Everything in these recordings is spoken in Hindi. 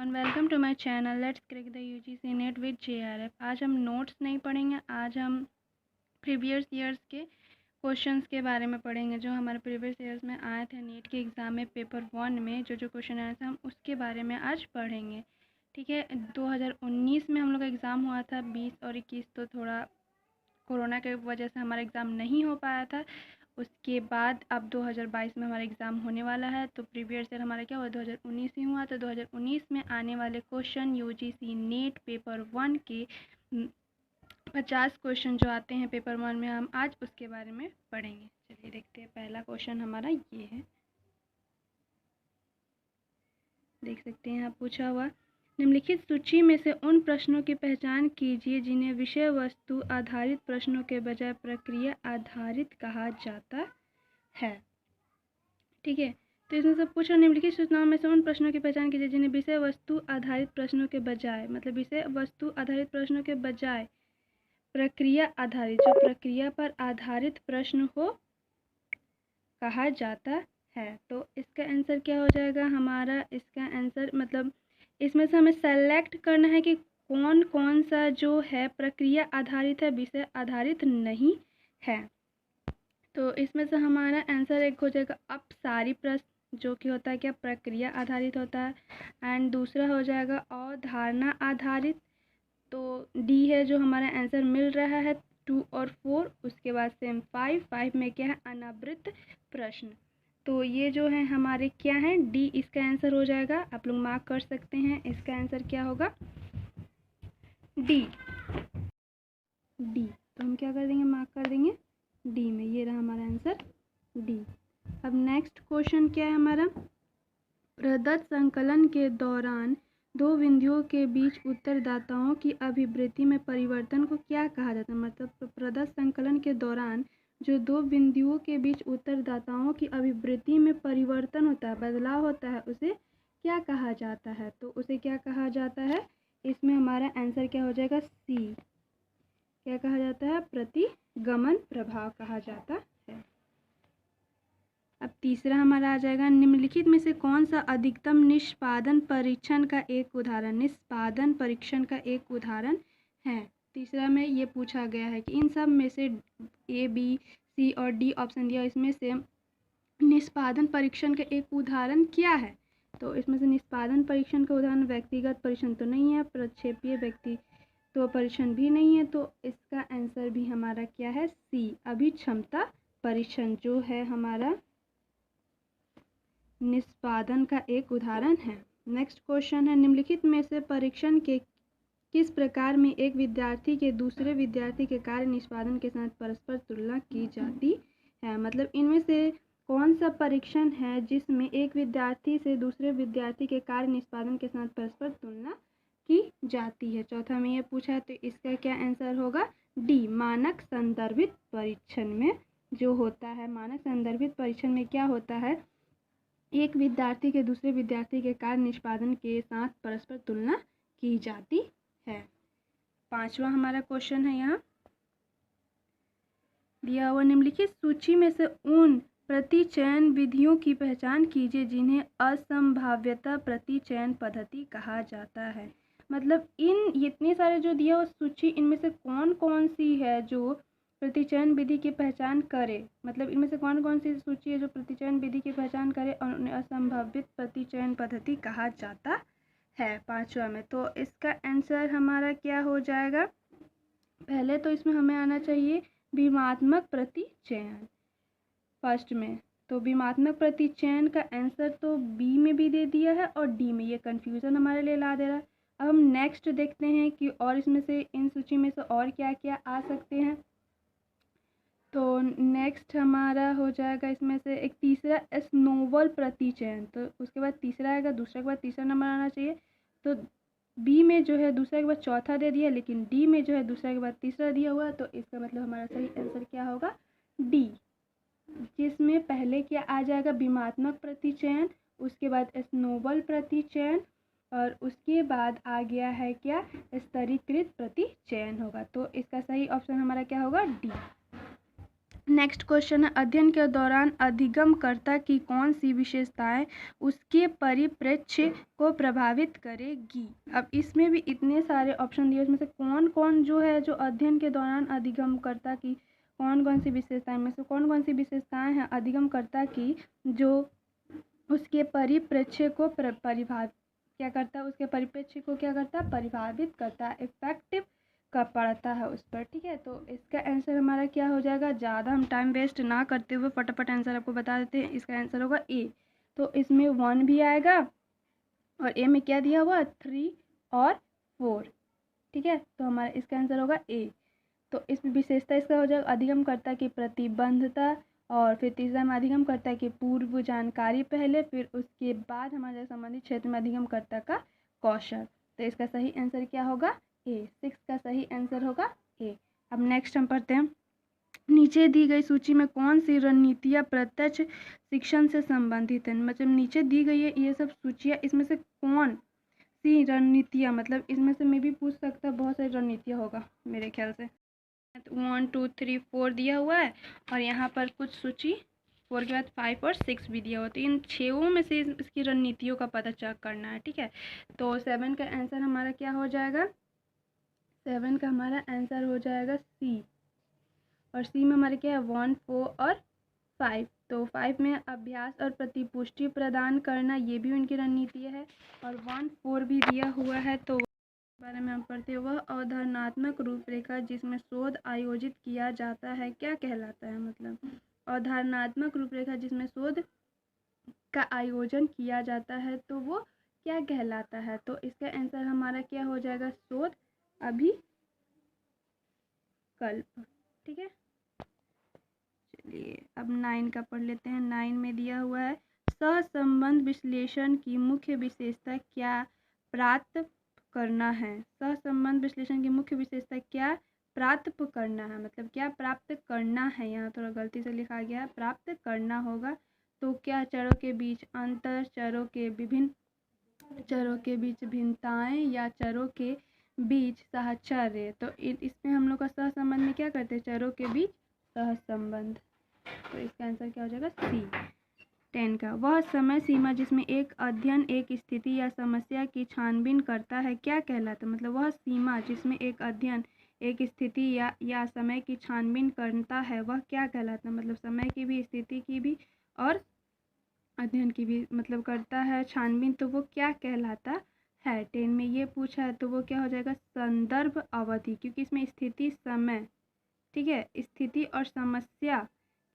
Everyone, welcome to my channel let's crack the UGC NET with JRF. आज हम नोट्स नहीं पढ़ेंगे, आज हम प्रीवियस ईयर्स के क्वेश्चंस के बारे में पढ़ेंगे जो हमारे प्रीवियस ईयर्स में आए थे। नीट के एग्ज़ाम में पेपर 1 में जो क्वेश्चन आए थे हम उसके बारे में आज पढ़ेंगे। ठीक है, 2019 में हम लोग का एग्ज़ाम हुआ था, 20 और 21 तो थोड़ा कोरोना की वजह से हमारा एग्ज़ाम नहीं हो पाया था। उसके बाद अब 2022 में हमारा एग्ज़ाम होने वाला है। तो प्रीवियस ईयर हमारा क्या हुआ, 2019 ही हुआ। तो 2019 में आने वाले क्वेश्चन यूजीसी नेट पेपर 1 के 50 क्वेश्चन जो आते हैं पेपर 1 में, हम आज उसके बारे में पढ़ेंगे। चलिए देखते हैं, पहला क्वेश्चन हमारा ये है, देख सकते हैं यहाँ पूछा हुआ, निम्नलिखित सूची में से उन प्रश्नों की पहचान कीजिए जिन्हें विषय वस्तु आधारित प्रश्नों के बजाय प्रक्रिया आधारित कहा जाता है। ठीक है, तो इसमें सब पूछा, निम्नलिखित सूचनाओं में से उन प्रश्नों की पहचान कीजिए जिन्हें विषय वस्तु आधारित प्रश्नों के बजाय, मतलब विषय वस्तु आधारित प्रश्नों के बजाय प्रक्रिया आधारित, जो प्रक्रिया पर आधारित प्रश्न हो, कहा जाता है। तो इसका आंसर क्या हो जाएगा हमारा, इसका आंसर मतलब इसमें से हमें सेलेक्ट करना है कि कौन कौन सा जो है प्रक्रिया आधारित है, विषय आधारित नहीं है। तो इसमें से हमारा आंसर एक हो जाएगा अपसारी प्रश्न, जो कि होता है क्या, प्रक्रिया आधारित होता है। एंड दूसरा हो जाएगा अवधारणा आधारित, तो डी है जो हमारा आंसर मिल रहा है 2 और 4। उसके बाद सेम 5 में क्या है, अनावृत प्रश्न। तो ये जो है हमारे क्या है, डी इसका आंसर हो जाएगा। आप लोग मार्क कर सकते हैं, इसका आंसर क्या होगा, डी। तो हम क्या कर देंगे, मार्क कर देंगे डी में। ये रहा हमारा आंसर डी। अब नेक्स्ट क्वेश्चन क्या है हमारा, प्रदत्त संकलन के दौरान दो बिंदुओं के बीच उत्तरदाताओं की अभिवृत्ति में परिवर्तन को क्या कहा जाता है। मतलब प्रदत्त संकलन के दौरान जो दो बिंदुओं के बीच उत्तरदाताओं की अभिवृत्ति में परिवर्तन होता है, बदलाव होता है, उसे क्या कहा जाता है। तो उसे क्या कहा जाता है, इसमें हमारा आंसर क्या हो जाएगा, सी। क्या कहा जाता है, प्रतिगमन प्रभाव कहा जाता है। अब तीसरा हमारा आ जाएगा, निम्नलिखित में से कौन सा अधिकतम निष्पादन परीक्षण का एक उदाहरण, निष्पादन परीक्षण का एक उदाहरण है। तीसरा में ये पूछा गया है कि इन सब में से ए, बी, सी और डी ऑप्शन दिया, इसमें से निष्पादन परीक्षण का एक उदाहरण क्या है। तो इसमें से निष्पादन परीक्षण का उदाहरण व्यक्तिगत परीक्षण तो नहीं है, प्रक्षेपीय व्यक्ति तो परीक्षण भी नहीं है। तो इसका आंसर भी हमारा क्या है, सी, अभिक्षमता परीक्षण जो है हमारा निष्पादन का एक उदाहरण है। नेक्स्ट क्वेश्चन है, निम्नलिखित में से परीक्षण के किस प्रकार में एक विद्यार्थी के दूसरे विद्यार्थी के कार्य निष्पादन के साथ परस्पर तुलना की जाती है। मतलब इनमें से कौन सा परीक्षण है जिसमें एक विद्यार्थी से दूसरे विद्यार्थी के कार्य निष्पादन के साथ परस्पर तुलना की जाती है। चौथा में ये पूछा है, तो इसका क्या आंसर होगा, डी, मानक संदर्भित परीक्षण में जो होता है, मानक संदर्भित परीक्षण में क्या होता है, एक विद्यार्थी के दूसरे विद्यार्थी के कार्य निष्पादन के साथ परस्पर तुलना की जाती है। पांचवा हमारा क्वेश्चन है यहाँ दिया हुआ, निम्नलिखित सूची में से उन प्रतिचयन विधियों की पहचान कीजिए जिन्हें असंभाव्यता प्रतिचयन पद्धति कहा जाता है। मतलब इन इतने सारे जो दिया हुआ सूची, इनमें से कौन कौन सी है जो प्रतिचयन विधि की पहचान करे, मतलब इनमें से कौन कौन सी सूची है जो प्रतिचयन विधि की पहचान करे और उन्हें असंभावित प्रतिचयन पद्धति कहा जाता है पांचवा में। तो इसका आंसर हमारा क्या हो जाएगा, पहले तो इसमें हमें आना चाहिए विमात्मक प्रतिचयन फर्स्ट में। तो विमात्मक प्रतिचयन का आंसर तो बी में भी दे दिया है और डी में, ये कन्फ्यूज़न हमारे लिए ला दे रहा है। अब हम नेक्स्ट देखते हैं कि और इसमें से इन सूची में से और क्या क्या आ सकते हैं। तो नेक्स्ट हमारा हो जाएगा इसमें से एक तीसरा स्नोबॉल प्रतिचयन। तो उसके बाद तीसरा आएगा, दूसरे के बाद तीसरा नंबर आना चाहिए। तो बी में जो है दूसरे के बाद चौथा दे दिया, लेकिन डी में जो है दूसरे के बाद तीसरा दिया हुआ है। तो इसका मतलब हमारा सही आंसर क्या होगा, डी, जिसमें पहले क्या आ जाएगा, विमात्मक प्रतिचयन, उसके बाद स्नोबॉल प्रतिचयन और उसके बाद आ गया है क्या, स्तरीकृत प्रतिचयन होगा। तो इसका सही ऑप्शन हमारा क्या होगा, डी। नेक्स्ट क्वेश्चन है, अध्ययन के दौरान अधिगमकर्ता की कौन सी विशेषताएं उसके परिप्रेक्ष्य को प्रभावित करेगी। अब इसमें भी इतने सारे ऑप्शन दिए, उसमें से कौन कौन जो है जो अध्ययन के दौरान अधिगमकर्ता की कौन कौन सी विशेषताएं में से कौन कौन सी विशेषताएं हैं अधिगमकर्ता की जो उसके परिप्रेक्ष्य को परिभाषित क्या करता है, उसके परिप्रेक्ष्य को क्या करता है, परिभावित करता है, इफेक्टिव का पड़ता है उस पर। ठीक है, तो इसका आंसर हमारा क्या हो जाएगा, ज़्यादा हम टाइम वेस्ट ना करते हुए फटाफट आंसर आपको बता देते हैं। इसका आंसर होगा ए। तो इसमें 1 भी आएगा और ए में क्या दिया हुआ 3 और 4। ठीक है, तो हमारा इसका आंसर होगा ए। तो इस विशेषता इसका हो जाएगा अधिगमकर्ता की प्रतिबद्धता, और फिर तीसरा में अधिगमकर्ता की पूर्व जानकारी पहले, फिर उसके बाद हमारे संबंधित क्षेत्र में अधिगमकर्ता का कौशल। तो इसका सही आंसर क्या होगा, ए। 6 का सही आंसर होगा ए। अब नेक्स्ट हम पढ़ते हैं, नीचे दी गई सूची में कौन सी रणनीतियाँ प्रत्यक्ष शिक्षण से संबंधित है। मतलब नीचे दी गई है ये सब सूचियाँ, इसमें से कौन सी रणनीतियाँ, मतलब इसमें से मैं भी पूछ सकता है, बहुत सारी रणनीतियाँ होगा मेरे ख्याल से। 1 2 3 4 दिया हुआ है और यहाँ पर कुछ सूची 4 के बाद 5 और 6 भी दिया हुआ, तो इन 6 में से इसकी रणनीतियों का पता चेक करना है। ठीक है, तो 7 का आंसर हमारा क्या हो जाएगा, 7 का हमारा आंसर हो जाएगा सी। और सी में हमारे क्या है 1 4 और 5। तो 5 में अभ्यास और प्रतिपुष्टि प्रदान करना, ये भी उनकी रणनीति है। और 1 4 भी दिया हुआ है, तो बारे में हम पढ़ते हैं, वह अवधारणात्मक रूपरेखा जिसमें शोध आयोजित किया जाता है क्या कहलाता है। मतलब अवधारणात्मक रूपरेखा जिसमें शोध का आयोजन किया जाता है तो वो क्या कहलाता है। तो इसका आंसर हमारा क्या हो जाएगा, शोध अभिकल्प। ठीक है, चलिए अब 9 का पढ़ लेते हैं। 9 में दिया हुआ है, सहसंबंध विश्लेषण की मुख्य विशेषता क्या प्राप्त करना है। सहसंबंध विश्लेषण की मुख्य विशेषता क्या प्राप्त करना है, मतलब क्या प्राप्त करना है, यहाँ थोड़ा गलती से लिखा गया है, प्राप्त करना होगा। तो क्या चरों के बीच अंतर, चरों के विभिन्न चरों के बीच भिन्नताएं, या चरों के बीच साहचर्य। तो इसमें हम लोग का सहसंबंध में क्या करते हैं, चरों के बीच सहसंबंध। तो इसका आंसर क्या हो जाएगा, सी। 10 का, वह समय सीमा जिसमें एक अध्ययन एक स्थिति या समस्या की छानबीन करता है क्या कहलाता है। मतलब वह सीमा जिसमें एक अध्ययन एक स्थिति या समय की छानबीन करता है वह क्या कहलाता है। मतलब समय की भी, स्थिति की भी और अध्ययन की भी मतलब करता है छानबीन, तो वो क्या कहलाता है। 10 में ये पूछा है, तो वो क्या हो जाएगा, संदर्भ अवधि, क्योंकि इसमें स्थिति समय, ठीक है, स्थिति और समस्या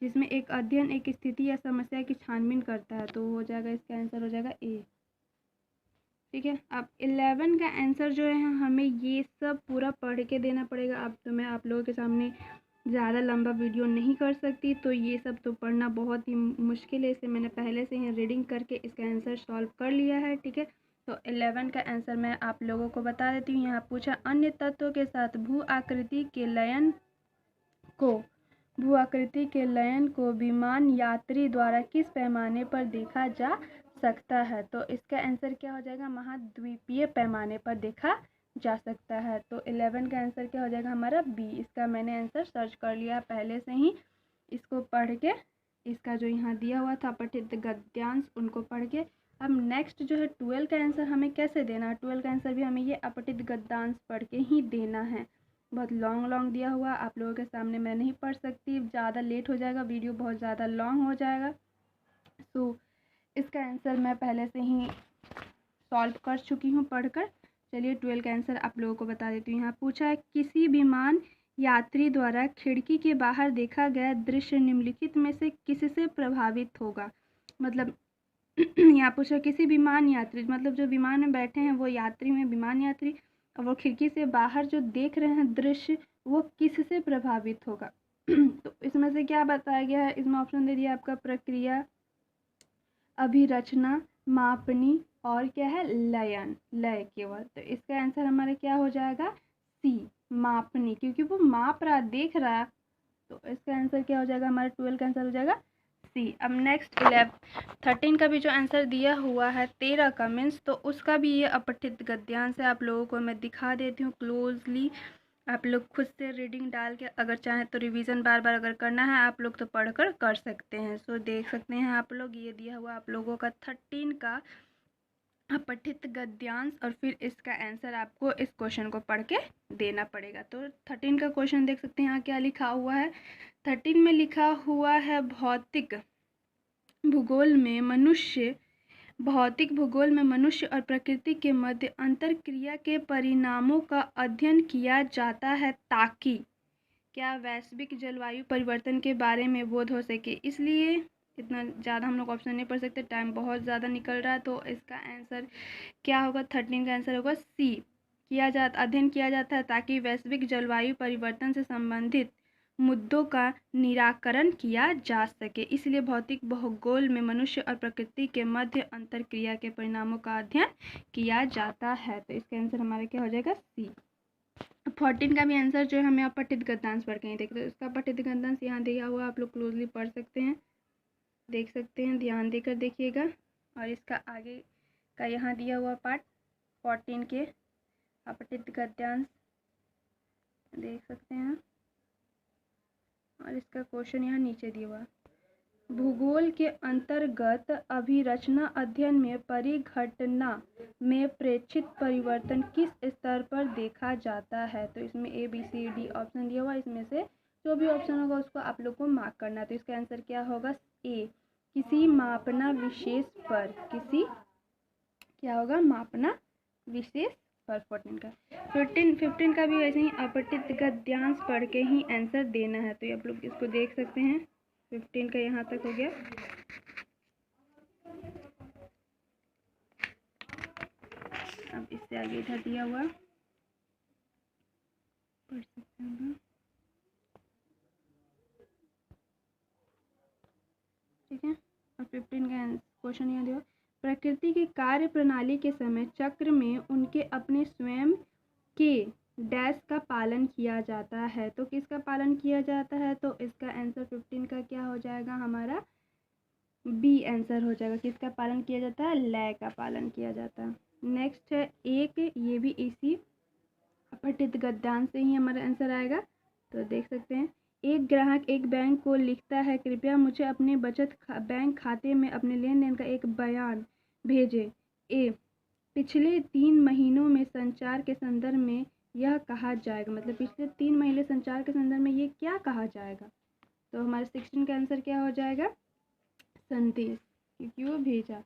जिसमें एक अध्ययन एक स्थिति या समस्या की छानबीन करता है, तो हो जाएगा, इसका आंसर हो जाएगा ए। ठीक है, अब 11 का आंसर जो है हमें ये सब पूरा पढ़ के देना पड़ेगा। अब तो मैं आप लोगों के सामने ज़्यादा लंबा वीडियो नहीं कर सकती, तो ये सब तो पढ़ना बहुत ही मुश्किल है, इसे मैंने पहले से ही रीडिंग करके इसका आंसर सॉल्व कर लिया है। ठीक है, तो 11 का आंसर मैं आप लोगों को बता देती हूँ। यहाँ पूछा, अन्य तत्वों के साथ भू आकृति के लयन को विमान यात्री द्वारा किस पैमाने पर देखा जा सकता है। तो इसका आंसर क्या हो जाएगा, महाद्वीपीय पैमाने पर देखा जा सकता है। तो 11 का आंसर क्या हो जाएगा हमारा बी। इसका मैंने आंसर सर्च कर लिया पहले से ही, इसको पढ़ के, इसका जो यहाँ दिया हुआ था अपठित गद्यांश उनको पढ़ के। अब नेक्स्ट जो है 12 का आंसर हमें कैसे देना है, 12 का आंसर भी हमें ये अपठित गद्यांश पढ़ के ही देना है। बहुत लॉन्ग दिया हुआ, आप लोगों के सामने मैं नहीं पढ़ सकती, ज़्यादा लेट हो जाएगा, वीडियो बहुत ज़्यादा लॉन्ग हो जाएगा। सो इसका आंसर मैं पहले से ही सॉल्व कर चुकी हूँ पढ़कर। चलिए 12 का आंसर आप लोगों को बता देती हूँ। यहाँ पूछा है, किसी विमान यात्री द्वारा खिड़की के बाहर देखा गया दृश्य निम्नलिखित में से किससे प्रभावित होगा। मतलब यहाँ पूछा, किसी विमान यात्री, मतलब जो विमान में बैठे हैं वो यात्री में, विमान यात्री, और वो खिड़की से बाहर जो देख रहे हैं दृश्य वो किससे प्रभावित होगा। तो इसमें से क्या बताया गया है, इसमें ऑप्शन दे दिया आपका, प्रक्रिया, अभिरचना, मापनी और क्या है, लय केवल। तो इसका आंसर हमारा क्या हो जाएगा, सी, मापनी, क्योंकि वो माप रहा, देख रहा। तो इसका आंसर क्या हो जाएगा, हमारा 12 का आंसर हो जाएगा सी। अब नेक्स्ट 13 का भी जो आंसर दिया हुआ है 13 का मीन्स, तो उसका भी ये अपठित गद्यांश है, आप लोगों को मैं दिखा देती हूँ क्लोजली। आप लोग खुद से रीडिंग डाल के अगर चाहें तो रिवीजन बार बार अगर करना है आप लोग तो पढ़कर कर सकते हैं। सो देख सकते हैं आप लोग, ये दिया हुआ आप लोगों का 13 का अपठित गद्यांश और फिर इसका आंसर आपको इस क्वेश्चन को पढ़ के देना पड़ेगा। तो 13 का क्वेश्चन देख सकते हैं यहाँ क्या लिखा हुआ है। 13 में लिखा हुआ है भौतिक भूगोल में मनुष्य और प्रकृति के मध्य अंतरक्रिया के परिणामों का अध्ययन किया जाता है ताकि क्या वैश्विक जलवायु परिवर्तन के बारे में बोध हो सके। इसलिए इतना ज़्यादा हम लोग ऑप्शन नहीं पढ़ सकते, टाइम बहुत ज़्यादा निकल रहा है। तो इसका आंसर क्या होगा, 13 का आंसर होगा सी। अध्ययन किया जाता है ताकि वैश्विक जलवायु परिवर्तन से संबंधित मुद्दों का निराकरण किया जा सके। इसलिए भौतिक भूगोल में मनुष्य और प्रकृति के मध्य अंतरक्रिया के परिणामों का अध्ययन किया जाता है। तो इसका आंसर हमारा क्या हो जाएगा, सी। 14 का भी आंसर जो है हमें अपठित गद्यांश पढ़ के ही देखते हैं। इसका अपठित गद्यांश यहाँ दिया हुआ, आप लोग क्लोजली पढ़ सकते हैं, देख सकते हैं, ध्यान देकर देखिएगा। और इसका आगे का यहाँ दिया हुआ पार्ट 14 के अपठित गद्यांश देख सकते हैं। और इसका क्वेश्चन यहाँ नीचे दिया हुआ। भूगोल के अंतर्गत अभिरचना अध्ययन में परिघटना में प्रेक्षित परिवर्तन किस स्तर पर देखा जाता है। तो इसमें A B C D option दिया हुआ, इसमें से जो भी ऑप्शन होगा उसको आप लोग को मार्क करना है। तो इसका आंसर क्या होगा, ए, किसी मापना विशेष पर, किसी क्या होगा, मापना विशेष पर। 14 का 15 का भी वैसे ही अपठित गद्यांश पढ़ के ही आंसर देना है। तो आप लोग इसको देख सकते हैं, 15 का यहाँ तक हो गया। अब इससे आगे इधर दिया हुआ पढ़ सकते हैं, ठीक है। और 15 का क्वेश्चन यहाँ दिया, प्रकृति की कार्य प्रणाली के समय चक्र में उनके अपने स्वयं के डैश का पालन किया जाता है। तो किसका पालन किया जाता है, तो इसका आंसर 15 का क्या हो जाएगा, हमारा बी आंसर हो जाएगा। किसका पालन किया जाता है, लय का पालन किया जाता है। नेक्स्ट है एक, ये भी इसी अपठित गद्यांश से ही हमारा आंसर आएगा। तो देख सकते हैं, एक ग्राहक एक बैंक को लिखता है, कृपया मुझे अपने बैंक खाते में अपने लेन देन का एक बयान भेजें। ए, पिछले 3 महीनों में संचार के संदर्भ में यह कहा जाएगा, मतलब पिछले 3 महीने संचार के संदर्भ में ये क्या कहा जाएगा। तो हमारे 16 का आंसर क्या हो जाएगा, संदेश, क्योंकि वो भेजा।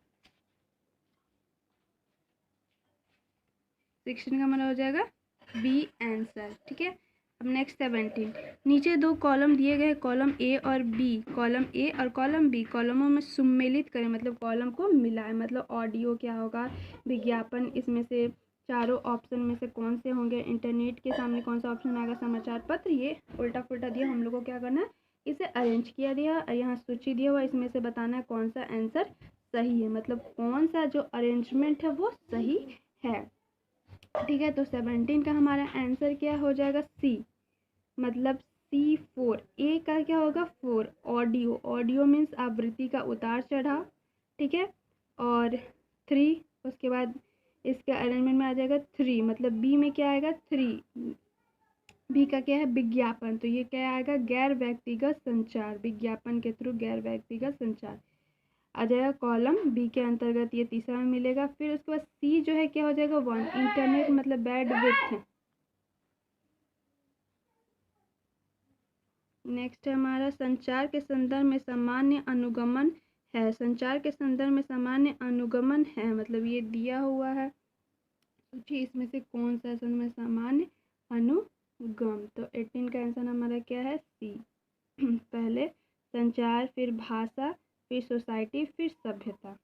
16 का हमारा हो जाएगा बी आंसर, ठीक है। अब नेक्स्ट 17, नीचे 2 कॉलम दिए गए, कॉलम ए और बी, कॉलम ए और कॉलम बी कॉलमों में सम्मिलित करें, मतलब कॉलम को मिलाएं, मतलब ऑडियो क्या होगा, विज्ञापन, इसमें से चारों ऑप्शन में से कौन से होंगे, इंटरनेट के सामने कौन सा ऑप्शन आएगा, समाचार पत्र, ये उल्टा पुल्टा दिया, हम लोग को क्या करना है, इसे अरेंज किया दिया, यहाँ सूची दिया हुआ, इसमें से बताना है कौन सा आंसर सही है, मतलब कौन सा जो अरेंजमेंट है वो सही है, ठीक है। तो 17 का हमारा आंसर क्या हो जाएगा, सी, मतलब C4। ए का क्या होगा, 4, ऑडियो मीन्स आवृत्ति का उतार चढ़ाव, ठीक है। और 3, उसके बाद इसके अरेंजमेंट में आ जाएगा 3, मतलब बी में क्या आएगा, 3, बी का क्या है, विज्ञापन, तो ये क्या आएगा, गैर व्यक्तिगत संचार, विज्ञापन के थ्रू गैर व्यक्तिगत संचार आ जाएगा। कॉलम बी के अंतर्गत ये तीसरा में मिलेगा। फिर उसके बाद सी जो है क्या हो जाएगा, 1, इंटरनेट, मतलब बैंडविड्थ। नेक्स्ट है हमारा संचार के संदर्भ में सामान्य अनुगमन है, संचार के संदर्भ में सामान्य अनुगमन है, मतलब ये दिया हुआ है, सोचिए इसमें से कौन सा में सामान्य अनुगम। तो 18 का आंसर हमारा क्या है, सी, पहले संचार, फिर भाषा, फिर सोसाइटी, फिर सभ्यता।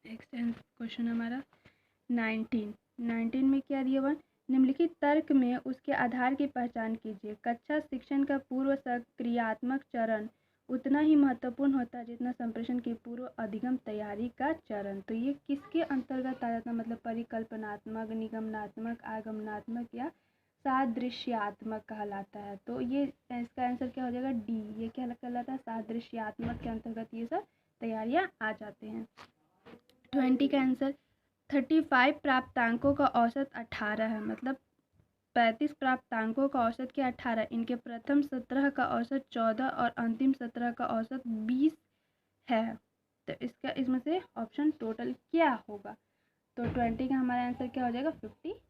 नेक्स्ट क्वेश्चन हमारा 19 में क्या दिया हुआ, निम्नलिखित तर्क में उसके आधार की पहचान कीजिए। कक्षा शिक्षण का पूर्व सक्रियात्मक चरण उतना ही महत्वपूर्ण होता है जितना संप्रेषण की पूर्व अधिगम तैयारी का चरण। तो ये किसके अंतर्गत आ जाता है, मतलब परिकल्पनात्मक, निगमनात्मक, आगमनात्मक या सादृश्यात्मक कहलाता है। तो ये इसका आंसर क्या हो जाएगा, डी, ये क्या कहलाता है, सादृश्यात्मक के अंतर्गत ये सब तैयारियां आ जाते हैं। 20 का आंसर 35 प्राप्तांकों का औसत 18 है, मतलब 35 प्राप्तांकों का औसत क्या 18, इनके प्रथम 17 का औसत 14 और अंतिम 17 का औसत 20 है। तो इसका इसमें से ऑप्शन टोटल क्या होगा? तो 20 का हमारा आंसर क्या हो जाएगा 56।